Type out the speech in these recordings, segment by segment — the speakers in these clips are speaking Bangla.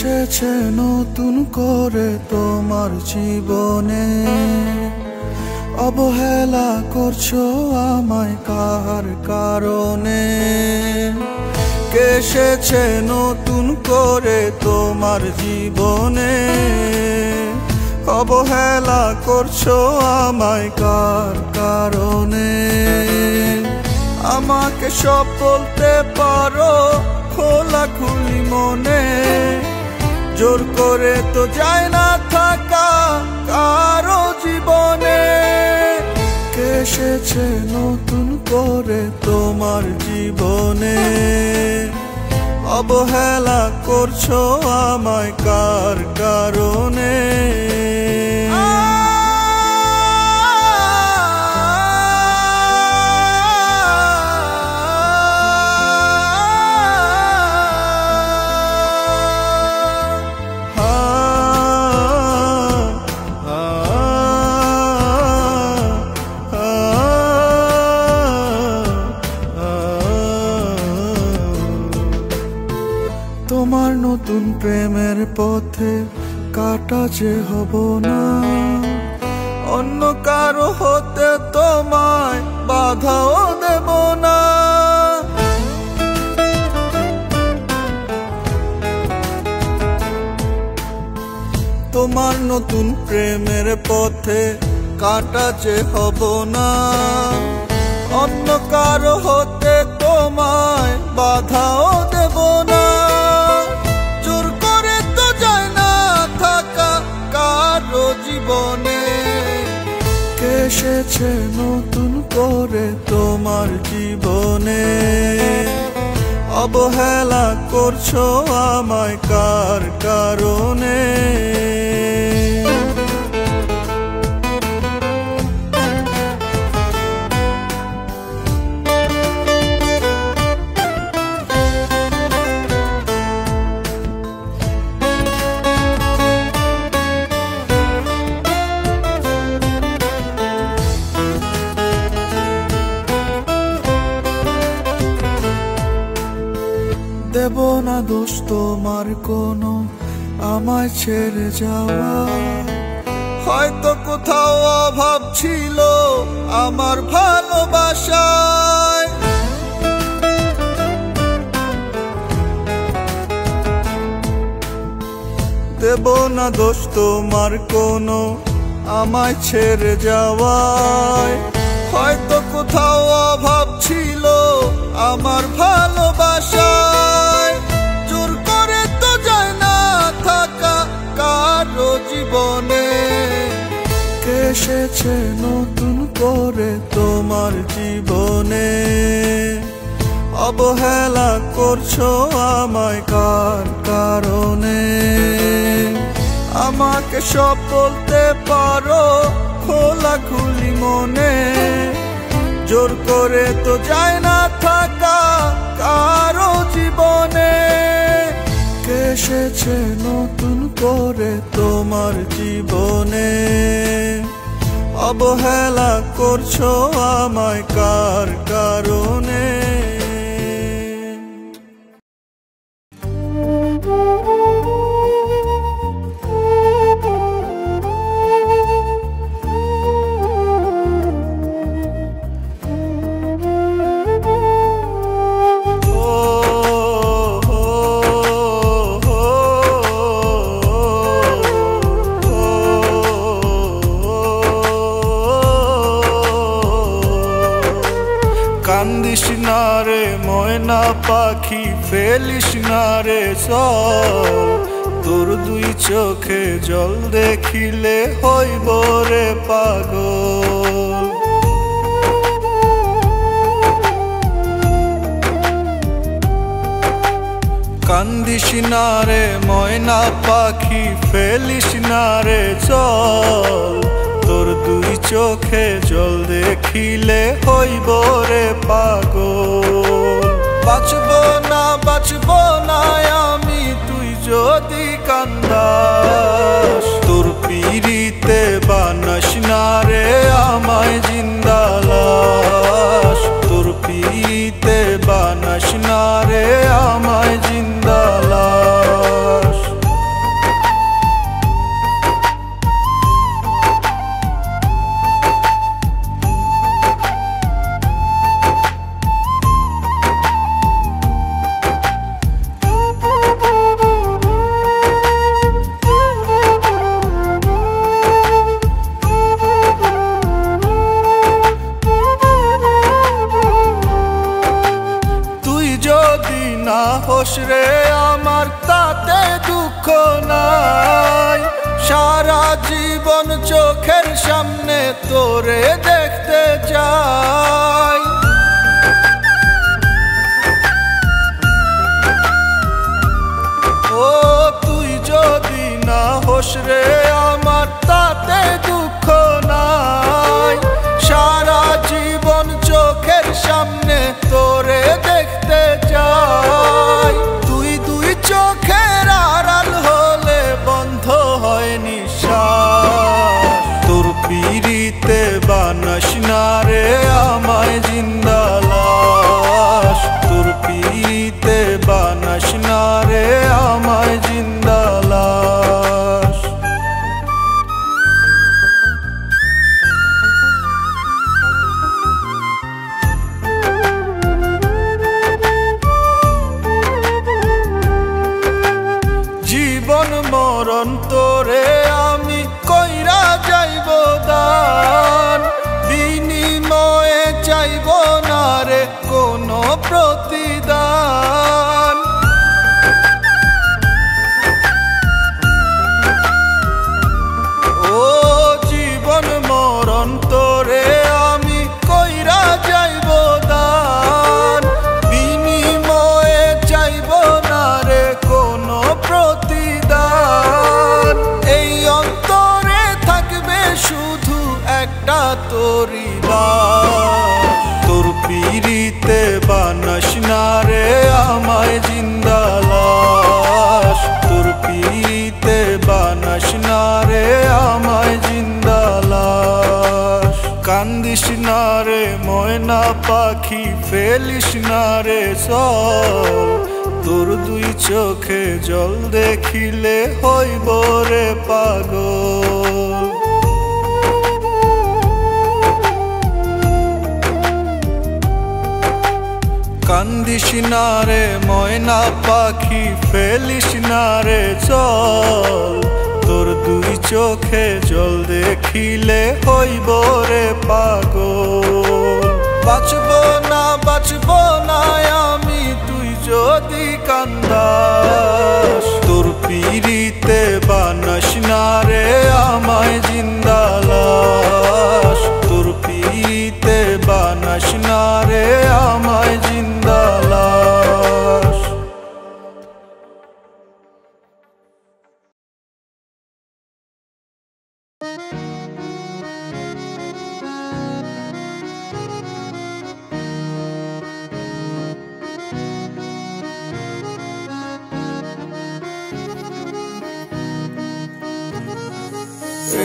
এসেছে নতুন করে তোমার জীবনে, অবহেলা করছো আমায় কার কারণে। কে এসেছে নতুন করে তোমার জীবনে, অবহেলা করছো আমায় কার কারণে। আমাকে সব বলতে পারো খোলাখুলি মনে, জোর করে তো যায় না থাকা কারো জীবনে। কে এসেছে নতুন করে তোমার জীবনে, অবহেলা করছো আমায় কার কারণে। তোমার নতুন প্রেমের পথে কাটা যে হব না, অন্য কারো হতে তোমায় বাধাও দেব না। তোমার নতুন প্রেমের পথে কাটা যে হব না, অন্য কারো হতে তোমায় বাধাও দেব না। জোর করে তো যায় না থাকা কারো জীবনে। কে এসেছে নতুন করে তোমার জীবনে, অবহেলা করছো আমায় কার কারণে। দেব না দোষ তোমার কোনো আমায় ছেড়ে যাওয়া, হয়তো কোথাও অভাব ছিল আমার ভালোবাসায়। দেব না দোষ তোমার কোনো আমায় ছেড়ে যাওয়ায়, হয়তো কোথাও অভাব ছিল আমার ভালোবাসায়। জোর করে তো যায় না থাকা কারো জীবনে। কে এসেছে নতুন করে তোমার জীবনে, অবহেলা করছো আমায় কার কারণে। আমাকে সব বলতে পারো খোলাখুলি মনে, জোর করে তো যায় না থাকা কারো জীবনে। কে এসেছে নতুন করে তোমার জীবনে, অবহেলা করছো আমায় কার কারণে। কান্দিস না রে ময়না পাখি, ফেলিস না রে চল, তোর দুই চোখে জল দেখিলে হইব রে পাগল। কান্দিস না রে ময়না পাখি, ফেলিস না রে চল, তোর দুই চোখে জল দেখিলে হইব রে পাগল। বাঁচব না আমি তুই যদি কান্দাস, তোর পিরিতে বানাস না রে আমায় জিন্দা লাশ। তোর পিরিতে বানাস না রে আমায় জিন্দা লাশ। জীবন চোখের সামনে তোরে দেখতে চাই। ও তুই যদি না হোস রে আমার তাতে দুঃখ নাই, সারা জীবন চোখের সামনে তোরে দেখতে চাই। তুই দুই চোখের আড়াল হলে বন্ধ হয় নিঃশ্বাস, তোর পিরিতে বানাস না রে আমায় জিন্দা লাশ, তোর পিরিতে বানাস না রে আমায় জিন্দা লাশ। জীবন মরণ তোরে আমি কইরা যাইব দান, বিনিময়ে চাইব না রে কোনো প্রতিদান। ও জীবন মরণ তোরে আমি কইরা যাইব দান, বিনিময়ে চাইব না রে কোনো প্রতিদান। এই অন্তরে থাকবে শুধু একটা তোরি লাশ, তোর পিরিতে বানাস না রে আমায় জিন্দা লাশ, তোর পিরিতে বানাস না রে আমায় জিন্দা লাশ। কান্দিস না রে ময়না পাখি ফেলিস না রে চল, তোর দুই চোখে জল দেখিলে হইব রে পাগল। কান্দিস না রে ময়না পাখি ফেলিস না রে চল, তোর দুই চোখে জল দেখিলে হইব রে পাগল। বাঁচব না আমি তুই যদি কান্দাস, তোর পিরিতে বানাস না রে আমায় জিন্দা লাশ, তোর পিরিতে বানাস না রে আমায় জিন্দা লাশ।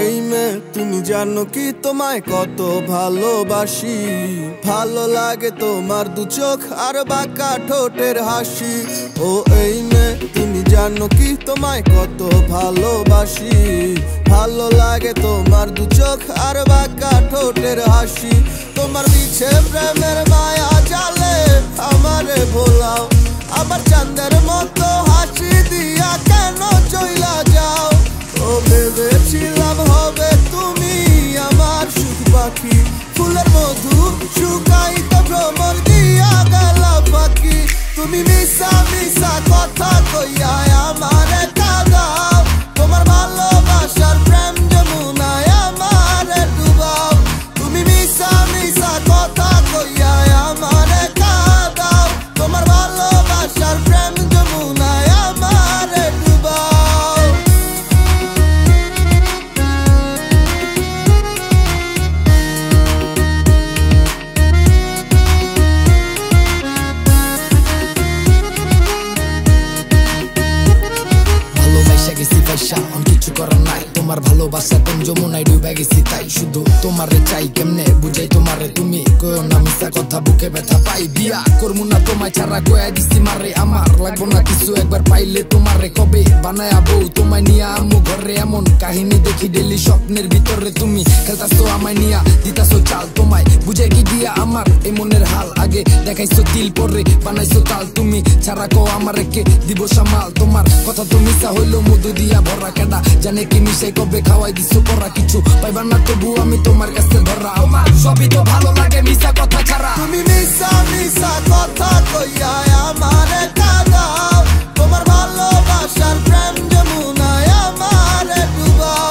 এই মেয়ে তুমি জানো কি তোমায় কত ভালোবাসি, ভালো লাগে তোমার দু চোখ আর বাঁকা ঠোঁটের হাসি। ও এই মেয়ে তুমি জানো কি তোমায় কত ভালোবাসি, ভালো লাগে তোমার দু চোখ আর বাঁকা ঠোঁটের হাসি। তোমার মিছে প্রেমের মায়া জালে আমারে ভোলাও, আবার চাঁদের মতো হাসি দিয়া কেন চইলা যাও। ও ভেবেছিলাম হবে তুমি আমার সুখ পাখি, ফুলের মধু শুকাইত ভ্রমর দিয়া গেলা পাখি। তুমি মিশা মিশা কথা কইয়া আমারে কাঁদাও, তোমার ভালোবাসার প্রেম যমুনায় আমারে ডুবাও। তুমি মিশা মিশা কথা কইয়া আমারে কাঁদাও, তোমার ভালোবাসার প্রেম যমুনায় আমারে ডুবাও। কিছু করার নাই, তোমার ভালোবাসা কোন যমুনায় ডুবে গেছি তাই শুধু তোমারে চাই। কেমনে বুঝাই তোমারে তুমি কইও না মিশা কথা, বুকে ব্যথা পাই। বিয়া করমু না তোমায় ছাড়া কয়া দিছি মারে, আমার লাগবো না কিছু একবার পাইলে তোমারে কবে বানায়া বউ তোমায় নিয়া আম্মু ঘরে। এমন কাহিনী দেখি ডেলি স্বপ্নের ভিতরে, তুমি খেলতাছো আমায় নিয়া দিতাছো চাল, তোমায় বুঝাই কি দিয়া আমার এই মনের হাল। আগে দেখাইছো তিল পরে বানাইছো তাল, তুমি ছাড়া কো আমারে কে দিব সামাল। তোমার কথা তো মিশা হইলো মধু দিয়া ভরা, কেডা জানে কি মিশাই কবে খাওয়াই দিছো করা। কিছু পাইবা না তবু আমি তোমার কাছে ধরা, আমার সবই তো ভালো লাগে মিশা কথা ছাড়া। তুমি মিশা মিশা কথা কইয়া আমারে কাঁদাও, তোমার ভালোবাসার প্রেম যমুনায় আমারে ডুবাও।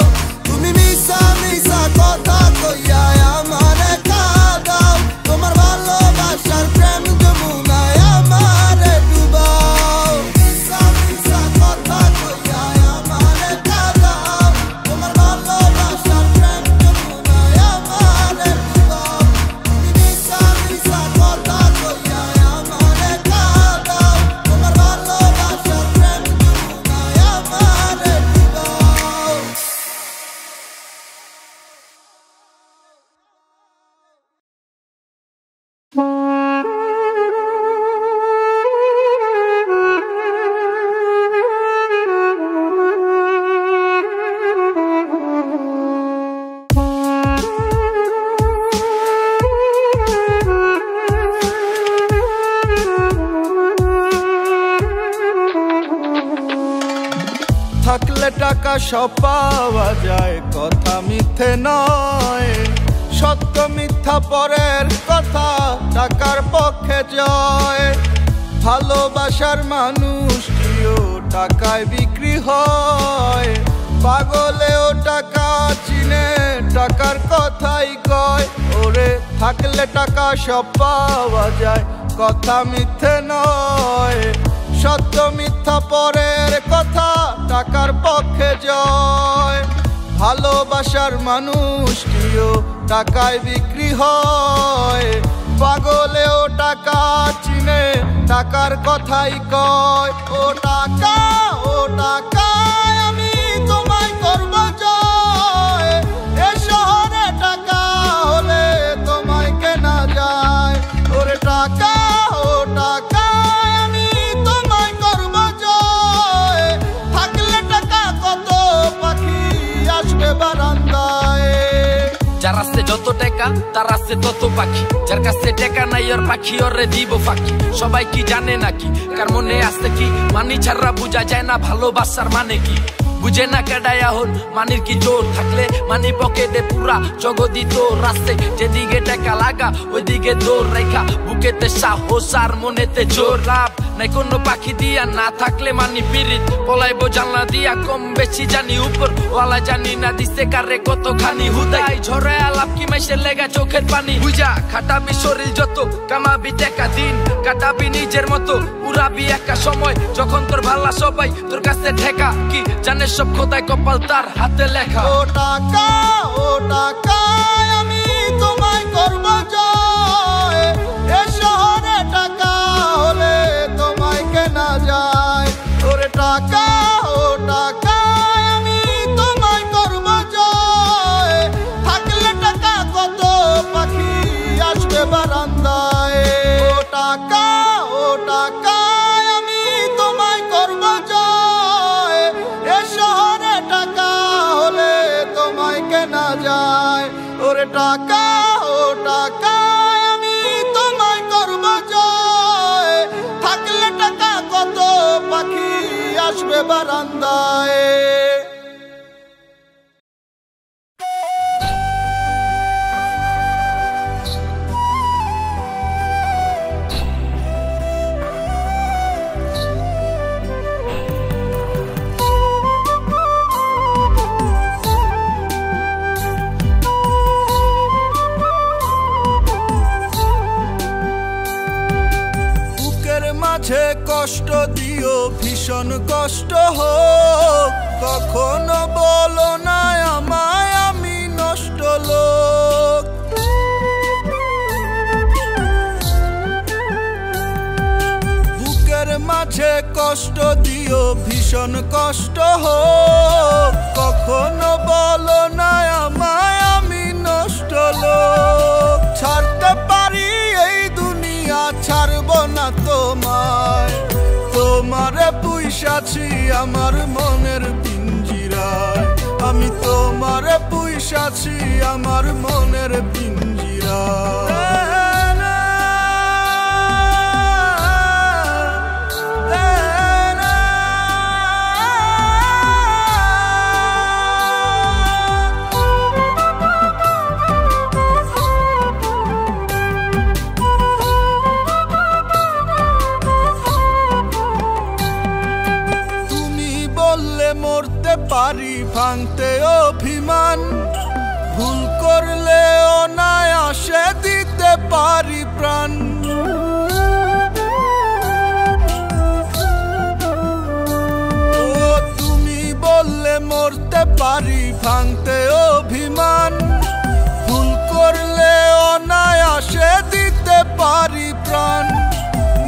সব পাওয়া যায়, কথা মিথ্যে নয়। সত্য মিথ্যা পরের কথা, টাকার পক্ষে জয়। ভালোবাসার মানুষটিও টাকায় বিক্রি হয়। পাগলেও টাকা চিনে, টাকার কথাই কয়। ওরে থাকলে টাকা সব পাওয়া যায়, কথা মিথ্যে নয়। সত্য মিথ্যা পরের কথা, টাকার পক্ষে জয়। ভালোবাসার মানুষটিও টাকায় বিক্রি হয়। পাগলেও টাকা চিনে, টাকার কথাই কয়। ও টাকা, ও টাকা, আমি তোমায় করব জয়। এ শহরে টাকা হলে তোমায় কেনা যায়। ওরে টাকা, ও টাকা, আমি তোমায় করব জয়। থাকলে টাকা কত পাখি আসবে বারান্দায়। যার আছে যত টাকা তার আছে তত পাখি, যার কাছে টাকা নাই ওর পাখি ওরে দিব ফাঁকি। সবাই কি জানে নাকি, কার মনে আছে কি, মানি ছাড়া বুঝা যায় না ভালোবাসার মানে কি। বুঝে না কেডায় এখন মানির কি জোর, থাকলে মানি পকেটে পুরা জগদি তোর। রাস্তে যেদিকে টাকা লাগা ওইদিকে দৌড় রেখা, বুকেতে সাহস আর মনেতে জোর। লাভ নাই কোনো পাখি দিয়া, না থাকলে মানি পিরিত। পলাইবো জানলা দিয়া, কম বেশি জানি উপর ওয়ালা জানি না দিছে কারে কতখানি। হুদাই ঝরে আলাপ কি মাইসে লেগা চোখের পানি। বুঝা খাটাবি শরীর যত, কামাবি টাকা দিন কাটাবি নিজের মতো। উড়াবি একা সময় যখন তোর ভালা সবাই তোর কাছে ঠেকা। কি জানে সব খোদাই কপাল তার হাতে লেখা। ও টাকা, ও টাকা, আমি তোমায় করব জয়। এ শহরে টাকা হলে তোমায় কেনা যায়। ওরে টাকা, ও টাকা, আমি তোমায় করব জয়। থাকলে টাকা কত পাখি আসবে বারান্দায়। ও টাকা, ও টাকা, আমি তোমায় করব জয়। এ শহরে টাকা হলে তোমায় কেনা যায়। ওরে টাকা, ও টাকা, আমি তোমায় করব জয়। থাকলে টাকা কত পাখি আসবে বারান্দায়। কষ্ট দিও ভীষণ কষ্ট হোক, কখনো বলো না আমায় আমি নষ্ট লোক। বুকের মাঝে কষ্ট দিও ভীষণ কষ্ট হোক, কখনো বলো না আমায় আমি নষ্ট লোক। ছাড়তে পারি এই দুনিয়া, ছাড়বো না তোমায়। তোমারে পুইসাছি আমার মনের পিঞ্জিরায়, আমি তোমারে পুইসাছি আমার মনের পিঞ্জিরায়। মরতে পারি ভাঙতে অভিমান, ভুল করলে অনায়াসে দিতে পারি প্রাণ। ও তুমি বললে মরতে পারি ভাঙতে অভিমান, ভুল করলে অনায়াসে দিতে পারি প্রাণ।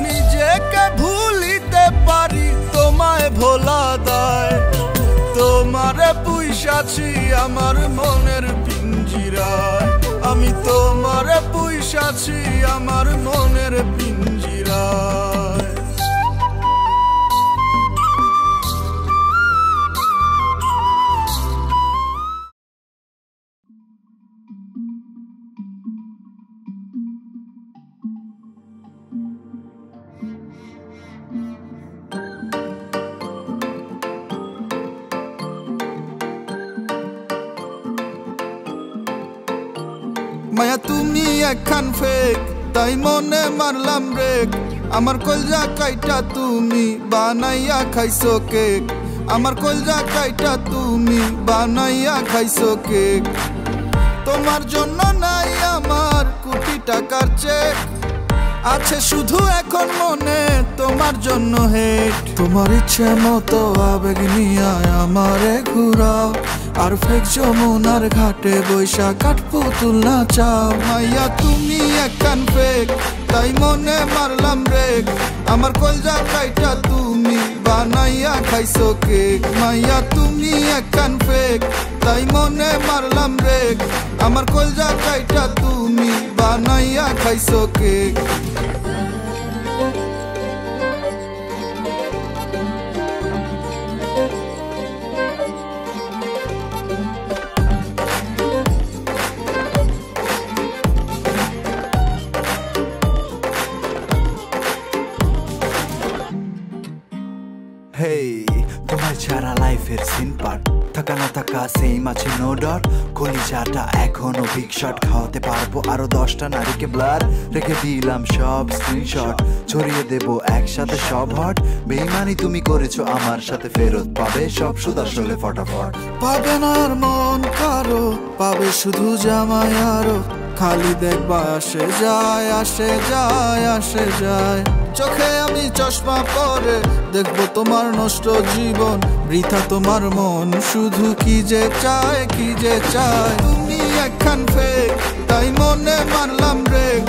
নিজেকে ভুলিতে পারি তোমায় ভোলা দায়, তোমারে পুইসাছি আমার মনের পিঞ্জিরায়, আমি তোমারে পুইসাছি আমার মনের পিঞ্জিরায়। মায়া তুমি একখান ফেক, তাই মনে মারলাম ব্রেক। আমার কলজা কাইটা তুমি বানাইয়া খাইছো কেক, আমার কলজা কাইটা তুমি বানাইয়া খাইছো কেক। তোমার জন্য নাই আমার কোটি টাকার চেক, আছে শুধু এখন মনে তোমার জন্য হেট। তোমার ইচ্ছে মতো আবেগ নিয়ে আমারে ঘুরাও, আর ফেক যমুনার ঘাটে বৈশা কাঠপুতুল নাচাও। মাইয়া তুমি একখান ফেক, তাই মনে মারলাম ব্রেক। আমার কলজা কাইটা তুমি বানাইয়া খাইছো কেক, মাইয়া তুমি একখান ফেক, তাই মনে মারলাম ব্রেক। আমার কলজা কাইটা তুমি বানাইয়া খাইছো কেক। হেই তোমার ছাড়া লাইফের সিন পার্ট, থাকা না থাকা সেম আছে নো ডট। কলিজাটা এখনো বিগ শট, খাওয়াতে পারবো আরো 10টা নারীকে ব্লাড। রেখে দিলাম সব স্ক্রিনশট, ছড়িয়ে দেবো একসাথে সব হট। বেইমানি তুমি করেছো আমার সাথে, ফেরত পাবে সব সুদ আসলে ফটাফট। পাবে না আর মন কারো, পাবে শুধু জামাই আরো। খালি দেখবা আসে যায়, আসে যায়, আসে যায়। চোখে আমি চশমা পরে দেখবো তোমার নষ্ট জীবন, বৃথা তোমার মন শুধু কি যে চায়, কি যে চায়। তুমি একখান ফেক, তাই মনে মারলাম ব্রেক।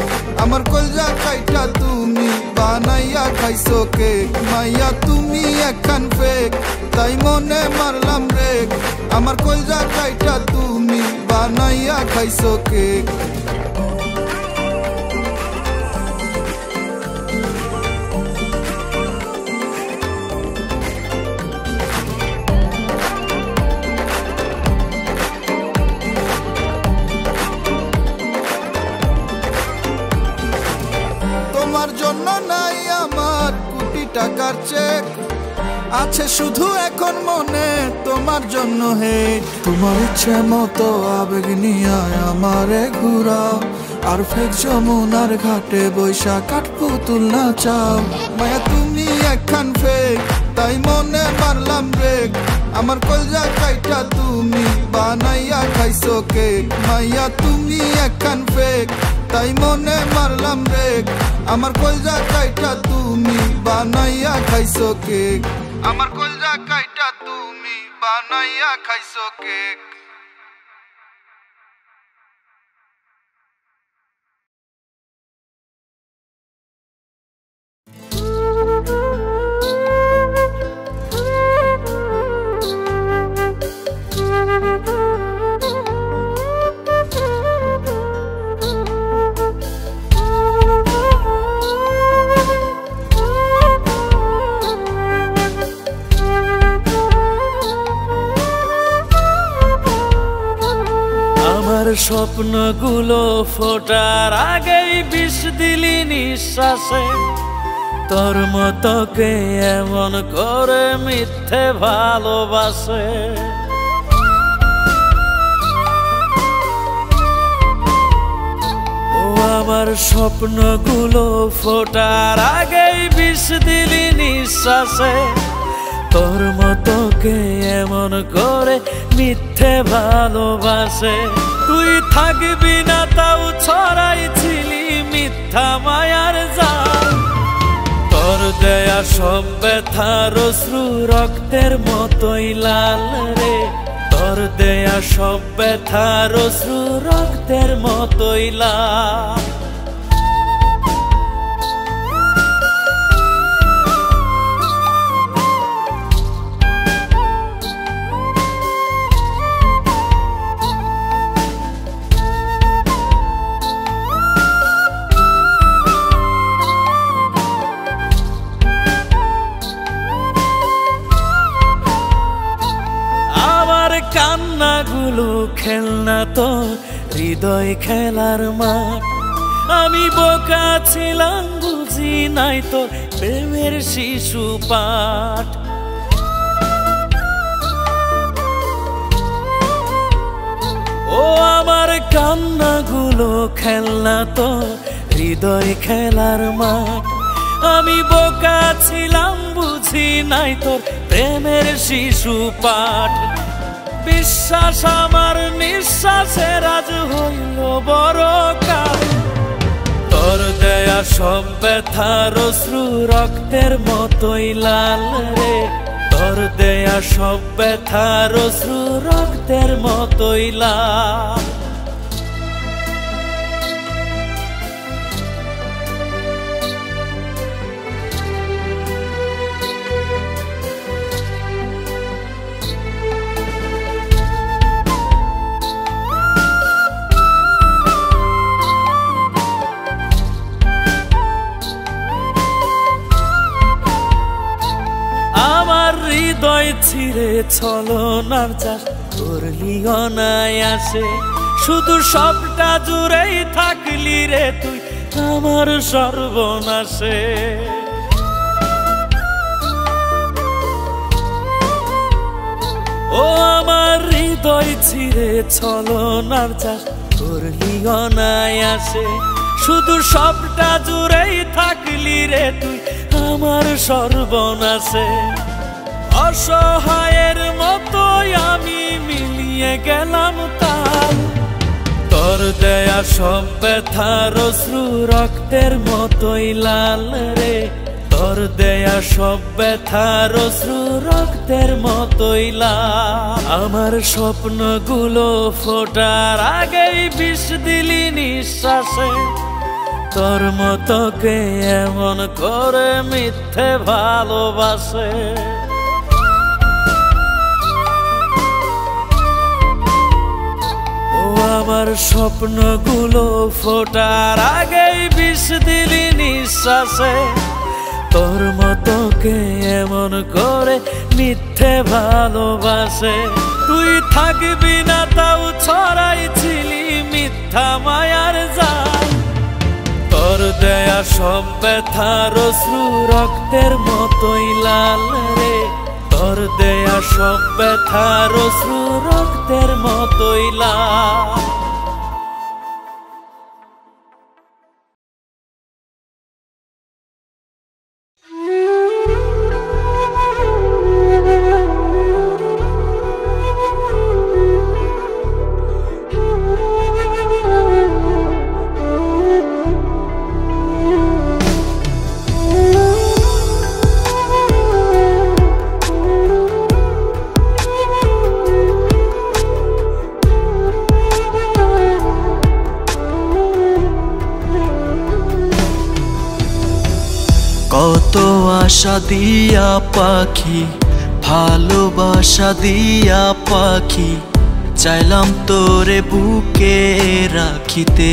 আমার কলজা কাইটা তুমি বানাইয়া খাইছো কেক, মাইয়া তুমি একখান ফেক, তাই মনে মারলাম ব্রেক। আমার কলজা কাইটা তুমি বানাইয়া খাইছো কেক। তোমার জন্য নাই আমার কোটি টাকার চেক, আছে শুধু এখন মনে তোমার জন্য হেট। তোমার ইচ্ছে মতো আবেগ নিয়ে আমারে ঘুরাও, আর ফেক যমুনার ঘাটে বৈশা কাঠপুতুল নাচাও। মায়া তুমি একখান ফেক, তাই মনে মারলাম ব্রেক। আমার কলজা কাইটা তুমি বানাইয়া খাইছো কেক, মাইয়া তুমি একখান ফেক, তাই মনে মারলাম ব্রেক। আমার কলজা কাইটা তুমি বানাইয়া খাইছো কেক, আমার কলজা কাইটা তুমি বানাইয়া খাইছো কেক। স্বপ্নগুলো ফোটার আগেই বিষ দিলি নিঃশ্বাসে, তোর মতকে এমন করে মিথ্যে ভালোবাসে। ও আমার স্বপ্নগুলো ফোটার আগেই বিষ দিলি নিঃশ্বাসে, তোর মতকে এমন করে মিথ্যে ভালোবাসে। তুই থাকবি না তাও ছড়াইছিলি মিথ্যা মায়ার জাল, তোর দেয়া সব ব্যথার অশ্রু রক্তের মতোই লাল রে, তোর দেয়া সব ব্যথার অশ্রু রক্তের মতোই লাল। কান্নাগুলো খেলনা তো হৃদয় খেলার মাঠ, আমি বোকা ছিলাম বুঝি নাই তো প্রেমের শিশু পাঠ। ও আমার কান্নাগুলো খেলনা তো হৃদয় খেলার মাঠ। আমি বোকা ছিলাম বুঝি নাই তোর প্রেমের শিশু পাঠ। বিশ্বাস আমার নিঃশ্বাসের আজ হইল বড় কাল। তোর দেয়া সব ব্যথার অশ্রু রক্তের মতোই লাল রে। তোর দেয়া সব ব্যথার অশ্রু রক্তের মতোই লাল। আমার হৃদয় ছিঁড়ে ছলনার চাষ করলি অনায়াসে। শুধু সবটা জুড়েই থাকলি রে তুই আমার সর্বনাশে। ও আমার হৃদয় ছিঁড়ে ছলনার চাষ করলি অনায়াসে। শুধু সবটা জুড়েই থাকলি রে তুই আমার সর্বনাশে। অসহায়ের মতোই আমি মিলিয়ে গেলাম তাল। তোর দেয়া সব ব্যথার অশ্রু রক্তের মতোই লাল রে। তোর দেয়া সব ব্যথার অশ্রু রক্তের মতোই লাল। আমার স্বপ্নগুলো ফোটার আগেই বিষ দিলি নিঃশ্বাসে। তোর মতো কে এমন করে মিথ্যে ভালোবাসে। ও আমার স্বপ্নগুলো ফোটার আগেই বিষ দিলি নিঃশ্বাসে। তোর মতো কে এমন করে মিথ্যে ভালোবাসে। তুই থাকবি না তাও ছড়াইছিলি মিথ্যা মায়ার জাল। তোর দেয়া সব ব্যথার অশ্রু রক্তের মতোই লাল রে। তোর দেয়া সব ব্যথার অশ্রু রক্তের মতোই লাল। কত আশা দিয়া পাখি, ভালোবাসা দিয়া পাখি, চাইলাম তোরে বুকে রাখিতে।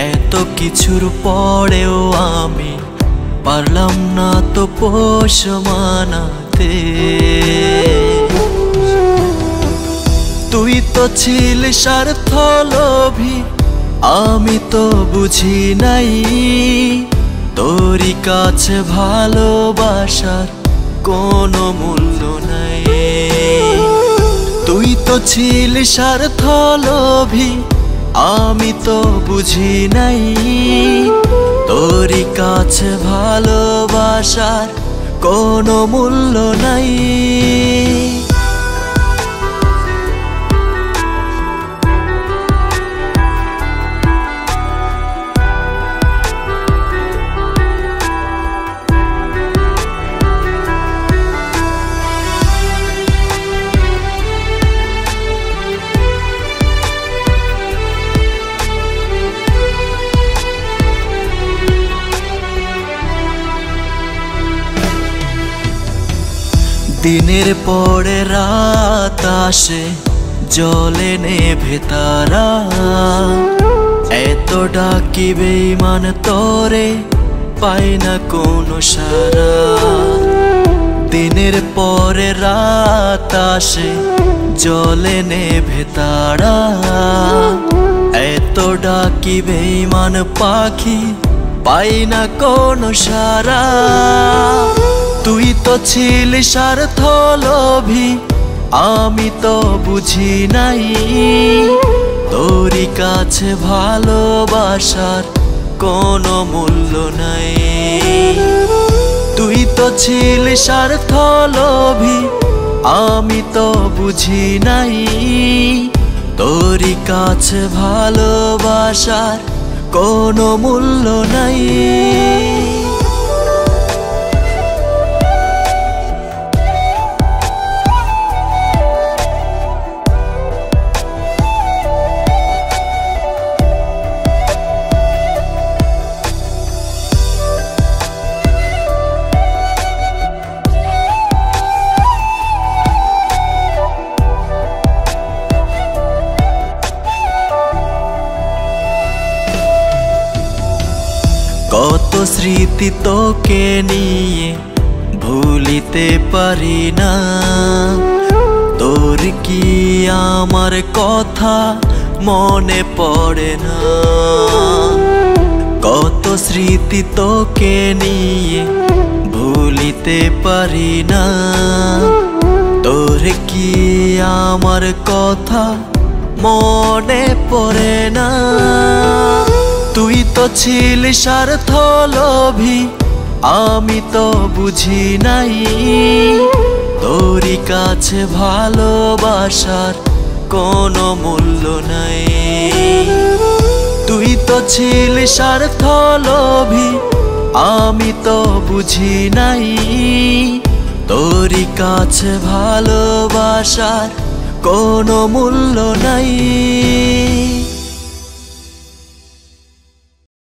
এত কিছুর পরেও আমি পারলাম না তো পোষ মানাতে। তুই তো ছিলি স্বার্থ লোভী, আমি তো বুঝি নাই তোরই কাছে ভালোবাসার কোনো মূল্য নাই। তুই তো ছিলি স্বার্থ লোভী, আমি তো বুঝি নাই তোরই কাছে ভালোবাসার কোনো মূল্য নাই। দিনের পরে রাত আসে, জলে নেভে তারা, এত ডাকি বেঈমান তোরে পাই না কোনো সারা। দিনের পরে রাত আসে, জলে নেভে তারা, এত ডাকি বেঈমান পাখি পাই না কোনো সারা। তুই তো ছিলি স্বার্থ লোভী, আমি তো বুঝি নাই তোরই কাছে ভালোবাসার কোনো মূল্য নাই। তুই তো ছিলি স্বার্থ লোভী, আমি তো বুঝি নাই তোরই কাছে ভালোবাসার কোনো মূল্য নাই। কত স্মৃতি তোকে নিয়ে ভুলিতে পারি না, তোর কি আমার কথা মনে পড়ে না। কত স্মৃতি তোকে নিয়ে ভুলিতে পারি না, তোর কি আমার কথা মনে পড়ে না। তুই তো ছিলি স্বার্থ লোভী, আমি তো বুঝি নাই তোরই কাছে ভালোবাসার কোনো মূল্য নাই। তুই তো ছিলি স্বার্থ লোভী, আমি তো বুঝি নাই তোরই কাছে ভালোবাসার কোনো মূল্য নাই।